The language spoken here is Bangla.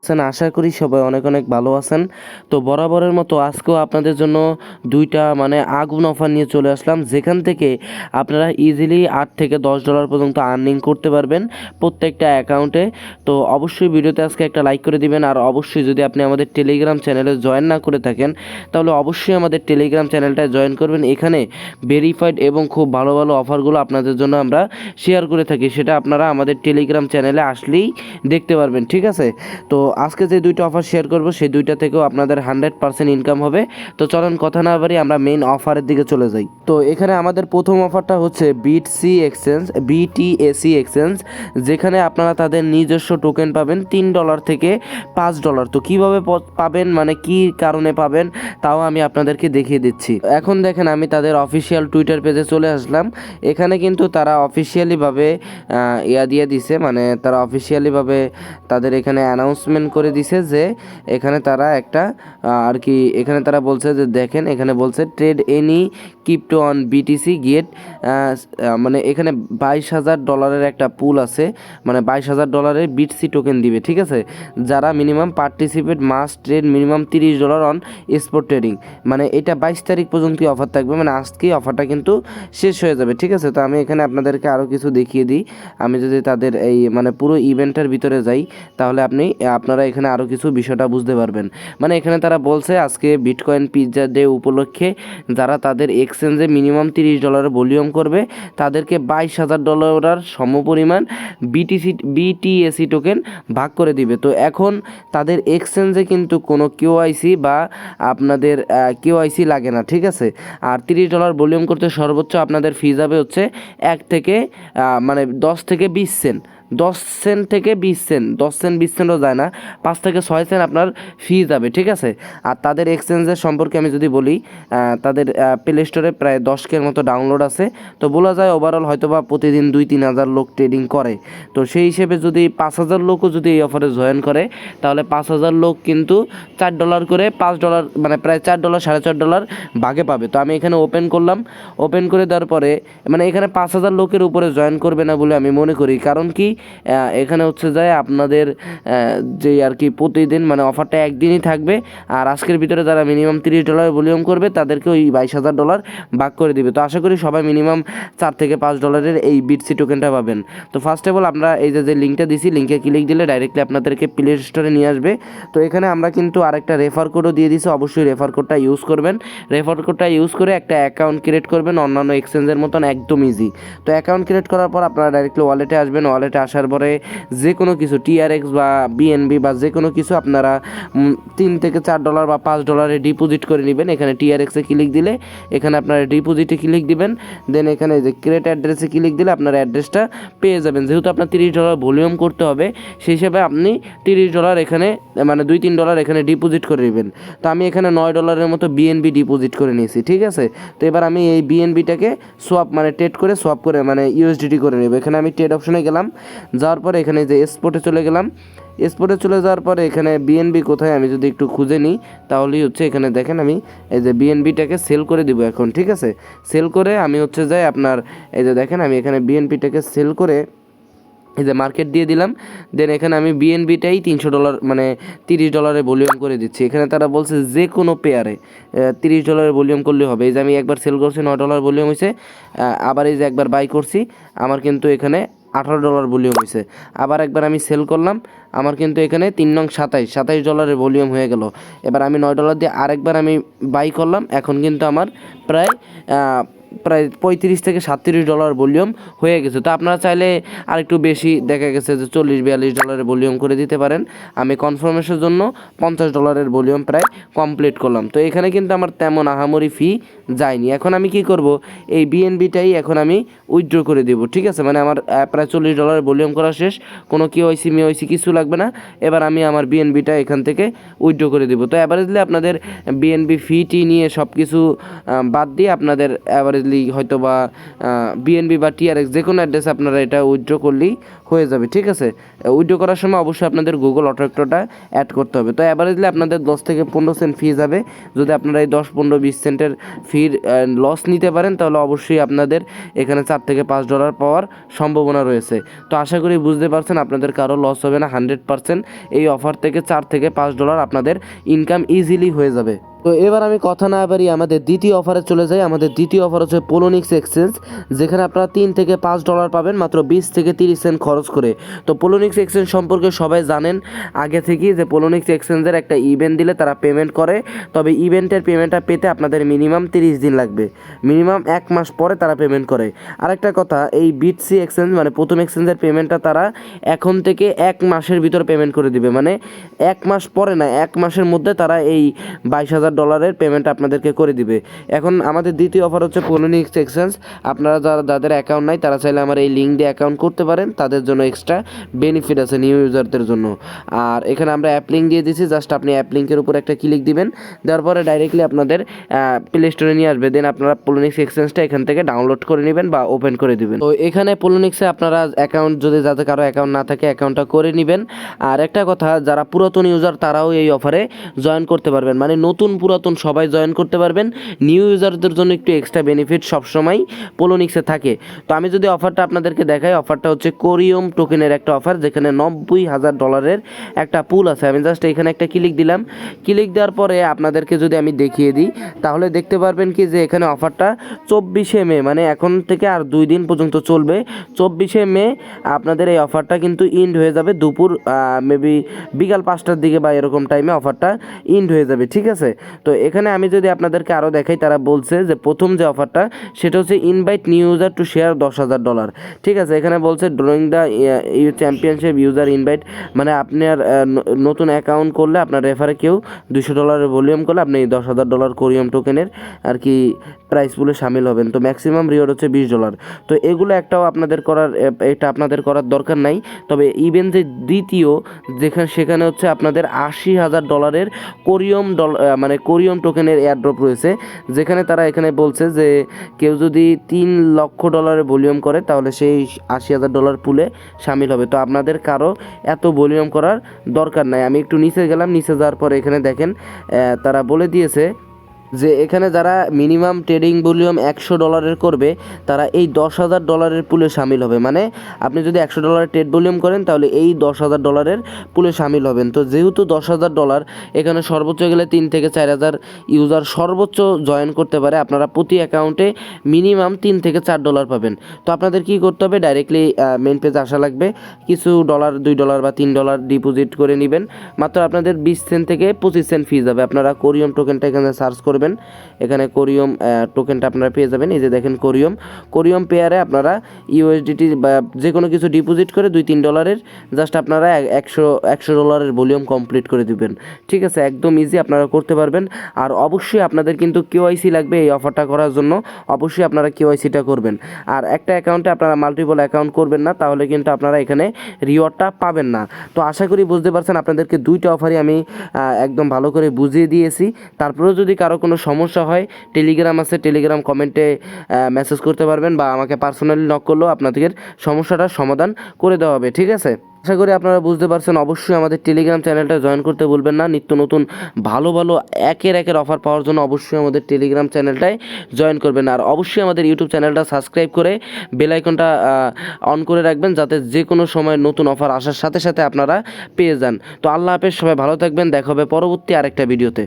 আছেন? আশা করি সবাই অনেক অনেক ভালো আছেন। তো বরাবরের মতো আজকেও আপনাদের জন্য দুইটা আগুন অফার নিয়ে চলে আসলাম, যেখান থেকে আপনারা ইজিলি $8 থেকে $10 পর্যন্ত আর্নিং করতে পারবেন প্রত্যেকটা অ্যাকাউন্টে। তো অবশ্যই ভিডিওতে আজকে একটা লাইক করে দিবেন, আর অবশ্যই যদি আপনি আমাদের টেলিগ্রাম চ্যানেলে জয়েন না করে থাকেন তাহলে অবশ্যই আমাদের টেলিগ্রাম চ্যানেলটায় জয়েন করবেন। এখানে ভেরিফাইড এবং খুব ভালো ভালো অফারগুলো আপনাদের জন্য আমরা শেয়ার করে থাকি, সেটা আপনারা আমাদের টেলিগ্রাম চ্যানেলে আসলেই দেখতে পারবেন, ঠিক আছে। তো আজকে যে দুইটা অফার শেয়ার করব সেই দুইটা থেকেও আপনাদের 100% ইনকাম হবে। তো চলেন কথা না বাড়ি আমরা মেইন অফারের দিকে চলে যাই। তো এখানে আমাদের প্রথম অফারটা হচ্ছে বিটিএসি এক্সচেঞ্জ, যেখানে আপনারা তাদের নিজস্ব টোকেন পাবেন $3 থেকে $5। তো কিভাবে পাবেন, কি কারণে পাবেন, তাও আমি আপনাদেরকে দেখিয়ে দিচ্ছি। এখন দেখেন আমি তাদের অফিসিয়াল টুইটার পেজে চলে আসলাম। এখানে কিন্তু তারা অফিসিয়ালিভাবে দিয়ে দিছে, তারা অফিসিয়ালিভাবে তাদের এখানে অ্যানাউন্সমেন্ট করে দিছে যে এখানে তারা একটা এখানে তারা বলছে যে দেখেন, এখানে বলছে trade any crypto on BTC get, এখানে $22,000 একটা পুল আছে, $22,000 বিটসি টোকেন দিবে, ঠিক আছে। যারা minimum participate must trade minimum $30 on spot trading. এটা 22 তারিখ পর্যন্ত অফার থাকবে, আজকেই অফারটা কিন্তু শেষ হয়ে যাবে, ঠিক আছে। তো আমি এখানে আপনাদেরকে আরও কিছু দেখিয়ে দিই। আমি যদি তাদের এই পুরো ইভেন্টের ভিতরে যাই তাহলে আপনারা এখানে আরও কিছু বিষয়টা বুঝতে পারবেন। এখানে তারা বলছে আজকে বিটকয়েন পিৎজা ডে উপলক্ষে যারা তাদের এক্সচেঞ্জে মিনিমাম $30 ভলিউম করবে তাদেরকে $22,000 সমপরিমাণ বিটিএসি টোকেন ভাগ করে দিবে। তো এখন তাদের এক্সচেঞ্জে কিন্তু কোনো কেওআইসি বা আপনাদের কেওআইসি লাগে না, ঠিক আছে। আর $30 ভলিউম করতে সর্বোচ্চ আপনাদের ফি যাবে হচ্ছে 10 থেকে 20 সেন্ট। 10 সেন্ট থেকে 20 সেন্ট, 10 সেন্ট 20 সেন্টও যায় না, 5 থেকে 6 সেন্ট আপনার ফি যাবে, ঠিক আছে। আর তাদের এক্সচেঞ্জের সম্পর্কে আমি যদি বলি, তাদের প্লে স্টোরে প্রায় 10K মতো ডাউনলোড আছে। তো বলা যায় ওভারঅল হয়তোবা প্রতিদিন 2-3 হাজার লোক ট্রেডিং করে। তো সেই হিসেবে যদি 5,000 লোকও যদি এই অফারে জয়েন করে তাহলে 5,000 লোক কিন্তু $4 করে $5 প্রায় $4 $4.5 ভাগে পাবে। তো আমি এখানে ওপেন করলাম, ওপেন করে দেওয়ার পরে এখানে 5,000 লোকের উপরে জয়েন করবে না বলে আমি মনে করি, কারণ কি এখানে হচ্ছে যায় আপনাদের যে প্রতিদিন অফারটা একদিনই থাকবে, আর আজকের ভিতরে যারা মিনিমাম $30 ভলিউম করবে তাদেরকে ওই $22,000 ভাগ করে দিবে। তো আশা করি সবাই মিনিমাম $4 থেকে $5 এই বিটসি টোকেনটা পাবেন। তো ফার্স্ট অফ অল আমরা এই যে লিঙ্কটা দিছি, লিঙ্কে ক্লিক দিলে ডাইরেক্টলি আপনাদেরকে প্লে স্টোরে নিয়ে আসবে। তো এখানে আমরা কিন্তু আরেকটা রেফার কোডও দিয়ে দিছি, অবশ্যই রেফার কোডটা ইউজ করবেন। রেফার কোডটা ইউজ করে একটা অ্যাকাউন্ট ক্রিয়েট করবেন, অন্যান্য এক্সচেঞ্জের মতন একদম ইজি। তো অ্যাকাউন্ট ক্রিয়েট করার পর আপনারা ডাইরেক্টলি ওয়ালেটে আসবেন। ওয়ালেটে আসার পরে যে কোনো কিছু টিআরএক্স বা বিএনবি বা যে কোনো কিছু আপনারা $3 থেকে $4 বা $5 ডিপোজিট করে নেবেন। এখানে টিআরএক্সে ক্লিক দিলে এখানে আপনারা ডিপোজিটে ক্লিক দিবেন, দেন এখানে যে ক্রিয়েট অ্যাড্রেসে ক্লিক দিলে আপনার অ্যাড্রেসটা পেয়ে যাবেন। যেহেতু আপনার $30 ভলিউম করতে হবে সেই হিসাবে আপনি $30 এখানে $2-3 এখানে ডিপোজিট করে নেবেন। তো আমি এখানে $9 মতো বিএনবি ডিপোজিট করে নিয়েছি, ঠিক আছে। তো এবার আমি এই বিএনবিটাকে সোয়াপ ট্রেড করে সোয়াপ করে ইউএসডিটি করে নেব। এখানে আমি ট্রেড অপশনে গেলাম, যাওয়ার পরে এখানে যে স্পটে চলে গেলাম। স্পটে চলে যাওয়ার পরে এখানে বিএনবি কোথায় আমি যদি একটু খুঁজে নিই তাহলেই হচ্ছে এখানে দেখেন আমি এই যে বিএনবিটাকে সেল করে দিব এখন, ঠিক আছে। সেল করে আমি হচ্ছে যাই আপনার এই যে দেখেন আমি এখানে বিএনপিটাকে সেল করে এই যে মার্কেট দিয়ে দিলাম। দেন এখানে আমি বিএনবিটাই $300 $30 ভলিউম করে দিচ্ছি। এখানে তারা বলছে যে কোনো পেয়ারে $30 ভলিউম করলে হবে। এই যে আমি একবার সেল করছি, $9 ভলিউম হয়েছে। আবার এই যে একবার বাই করছি, আমার কিন্তু এখানে $18 ভলিউম হয়েছে। আবার একবার আমি সেল করলাম, আমার কিন্তু এখানে 3 নং 27 ভলিউম হয়ে গেল। এবার আমি $9 দিয়ে আরেকবার আমি বাই করলাম, এখন কিন্তু আমার প্রায় 35 থেকে $37 ভলিউম হয়ে গেছে। তো আপনারা চাইলে আরেকটু বেশি, দেখা গেছে যে $40-42 ভলিউম করে দিতে পারেন। আমি কনফার্মেশনের জন্য $50 ভলিউম প্রায় কমপ্লিট করলাম। তো এখানে কিন্তু আমার তেমন আহামরি ফি যায়নি। এখন আমি কি করব, এই বিএনবিটাই এখন আমি উইথড্র করে দেব, ঠিক আছে। আমার প্রায় $40 ভলিউম করা শেষ, কোনো কেওআইসি মিওআইসি কিছু লাগবে না। এবার আমি আমার বিএনবিটা এখান থেকে উইথড্র করে দেব। তো অ্যাভারেজলি আপনাদের বিএনবি ফিটি নিয়ে সব কিছু বাদ দিয়ে আপনাদের অ্যাভারেজ অ্যাভারেজলি হয়তো বা বিএনবি বা টিআরএক্স যে কোনো অ্যাড্রেসে আপনারা এটা উইথড্র করলেই হয়ে যাবে, ঠিক আছে। উইথড্র করার সময় অবশ্যই আপনাদের গুগল অটোরেক্টরটা অ্যাড করতে হবে। তো অ্যাভারেজলি আপনাদের 10 থেকে 15 সেন্ট ফি যাবে। যদি আপনারা এই 10, 15, 20 সেন্টের ফির লস নিতে পারেন তাহলে অবশ্যই আপনাদের এখানে $4 থেকে $5 পাওয়ার সম্ভাবনা রয়েছে। তো আশা করি বুঝতে পারছেন, আপনাদের কারো লস হবে না। 100% এই অফার থেকে $4 থেকে $5 আপনাদের ইনকাম ইজিলি হয়ে যাবে। তো এবার আমি কথা না বাড়িয়ে আমাদের দ্বিতীয় অফারে চলে যাই। আমাদের দ্বিতীয় অফার হচ্ছে পোলোনিক্স এক্সচেঞ্জ, যেখানে আপনারা $3 থেকে $5 পাবেন মাত্র 20 থেকে 30 সেন্ট খরচ করে। তো পোলোনিক্স এক্সচেঞ্জ সম্পর্কে সবাই জানেন আগে থেকেই যে পোলোনিক্স এক্সচেঞ্জের একটা ইভেন্ট দিলে তারা পেমেন্ট করে, তবে ইভেন্টের পেমেন্টটা পেতে আপনাদের মিনিমাম 30 দিন লাগবে, মিনিমাম 1 মাস পরে তারা পেমেন্ট করে। আরেকটা কথা, এই বিটসি এক্সচেঞ্জ মানে প্রথম এক্সচেঞ্জের পেমেন্টটা তারা এখন থেকে 1 মাসের ভিতর পেমেন্ট করে দিবে, মানে 1 মাস পরে না, 1 মাসের মধ্যে তারা এই $22,000 পেমেন্ট আপনাদেরকে করে দিবে। এখন আমাদের দ্বিতীয় অফার হচ্ছে পোলোনিক্স এক্সচেঞ্জ। আপনারা যাদের অ্যাকাউন্ট নাই তারা চাইলে আমার এই লিঙ্ক দিয়ে অ্যাকাউন্ট করতে পারেন, তাদের জন্য এক্সট্রা বেনিফিট আছে নিউ ইউজারদের জন্য। আর এখানে আমরা অ্যাপ লিঙ্ক দিয়ে দিচ্ছি, জাস্ট আপনি অ্যাপ লিঙ্কের উপর একটা ক্লিক দিবেন, দেওয়ার পরে ডাইরেক্টলি আপনাদের প্লে স্টোরে নিয়ে আসবে। দেন আপনারা পোলোনিক্স এক্সচেঞ্জটা এখান থেকে ডাউনলোড করে নেবেন বা ওপেন করে দিবেন। তো এখানে পোলোনিক্সে আপনারা অ্যাকাউন্ট যদি যাদের কারো অ্যাকাউন্ট না থাকে অ্যাকাউন্টটা করে নেবেন। আর একটা কথা, যারা পুরাতন ইউজার তারাও এই অফারে জয়েন করতে পারবেন, মানে নতুন পুরাতন সবাই জয়েন করতে পারবেন। নিউ ইউজারদের জন্য একটু এক্সট্রা বেনিফিট সবসময় পোলোনিক্সে থাকে। তো আমি যদি অফারটা আপনাদেরকে দেখাই, অফারটা হচ্ছে কোরিয়াম টোকেনের একটা অফার, যেখানে $90,000 একটা পুল আছে। আমি জাস্ট এখানে একটা ক্লিক দিলাম, ক্লিক দেওয়ার পরে আপনাদেরকে যদি আমি দেখিয়ে দিই তাহলে দেখতে পারবেন কি যে এখানে অফারটা 24শে মে, মানে এখন থেকে আর 2 দিন পর্যন্ত চলবে। 24শে মে আপনাদের এই অফারটা কিন্তু ইন্ড হয়ে যাবে দুপুর মেবি বিকাল 5টার দিকে বা এরকম টাইমে অফারটা ইন্ড হয়ে যাবে, ঠিক আছে। তো এখানে আমি যদি আপনাদেরকে আরও দেখাই, তারা বলছে যে প্রথম যে অফারটা সেটা হচ্ছে invite new user to share $10,000, ঠিক আছে। এখানে বলছে drawing the championship user invite, মানে আপনার নতুন অ্যাকাউন্ট করলে আপনার রেফারে কেউ $200 ভলিউম করলে আপনি $10,000 কোরিয়াম টোকেনের আর কি প্রাইস পুলে সামিল হবেন। তো ম্যাক্সিমাম রিওয়ার্ড হচ্ছে $20। তো এগুলো একটাও আপনাদের করার, এটা আপনাদের করার দরকার নাই। তবে ইভেন্ট যে দ্বিতীয় সেখানে হচ্ছে আপনাদের $80,000 মানে কোরিয়াম টোকেনের এয়ারড্রপ রয়েছে, যেখানে তারা এখানে বলছে যে কেউ যদি $3 লক্ষ ভলিউম করে তাহলে সেই $80,000 পুলে সামিল হবে। তো আপনাদের কারো এত ভলিউম করার দরকার নাই। আমি একটু নিচে গেলাম, নিচে যাওয়ার পরে এখানে দেখেন তারা বলে দিয়েছে যে এখানে যারা মিনিমাম ট্রেডিং ভলিউম $100 করবে তারা এই $10,000 পুলে সামিল হবে। মানে আপনি যদি $100 ট্রেড ভলিউম করেন তাহলে এই $10,000 পুলে সামিল হবেন। তো যেহেতু $10,000 এখানে সর্বোচ্চ গেলে 3 থেকে 4,000 ইউজার সর্বোচ্চ জয়েন করতে পারে, আপনারা প্রতি অ্যাকাউন্টে মিনিমাম $3 থেকে $4 পাবেন। তো আপনাদের কি করতে হবে, ডাইরেক্টলি মেন পেজে আসা লাগবে, কিছু $2 বা $3 ডিপোজিট করে নেবেন। মাত্র আপনাদের 20 সেন্ট থেকে 25 সেন্ট ফি যাবে। আপনারা কোরিয়াম টোকেনটা এখানে সার্চ করবেন, এখানে কোরিয়াম টোকেনটা আপনারা পেয়ে যাবেন। এই যে দেখেন কোরিয়াম পেয়ারে আপনারা ইউএসডিটি বা যে কোনো কিছু ডিপোজিট করে $2-3 জাস্ট আপনারা $100 ভলিউম কমপ্লিট করে দিবেন, ঠিক আছে। একদম ইজি, আপনারা করতে পারবেন। আর অবশ্যই আপনাদের কিন্তু কেওয়াইসি লাগবে এই অফারটা করার জন্য, অবশ্যই আপনারা কেওয়াইসিটা করবেন। আর একটা অ্যাকাউন্টে আপনারা মাল্টিপল অ্যাকাউন্ট করবেন না, তাহলে কিন্তু আপনারা এখানে রিওয়ার্ডটা পাবেন না। তো আশা করি বুঝতে পারছেন, আপনাদেরকে 2টা অফারই আমি একদম ভালো করে বুঝিয়ে দিয়েছি। তারপরেও যদি কারো কোনো সমস্যা হয়, টেলিগ্রাম আছে, টেলিগ্রাম কমেন্টে মেসেজ করতে পারবেন বা আমাকে পার্সোনালি নক করলেও আপনাদের সমস্যাটার সমাধান করে দেওয়া হবে, ঠিক আছে। আশা করি আপনারা বুঝতে পারছেন। অবশ্যই আমাদের টেলিগ্রাম চ্যানেলটা জয়েন করতে ভুলবেন না। নিত্য নতুন ভালো একের অফার পাওয়ার জন্য অবশ্যই আমাদের টেলিগ্রাম চ্যানেলটায় জয়েন করবেন। আর অবশ্যই আমাদের ইউটিউব চ্যানেলটা সাবস্ক্রাইব করে বেল আইকনটা অন করে রাখবেন, যাতে যে কোনো সময় নতুন অফার আসার সাথে সাথে আপনারা পেয়ে যান। তো আল্লাহ হাফেজ, সবাই ভালো থাকবেন, দেখা হবে পরবর্তী আরেকটা ভিডিওতে।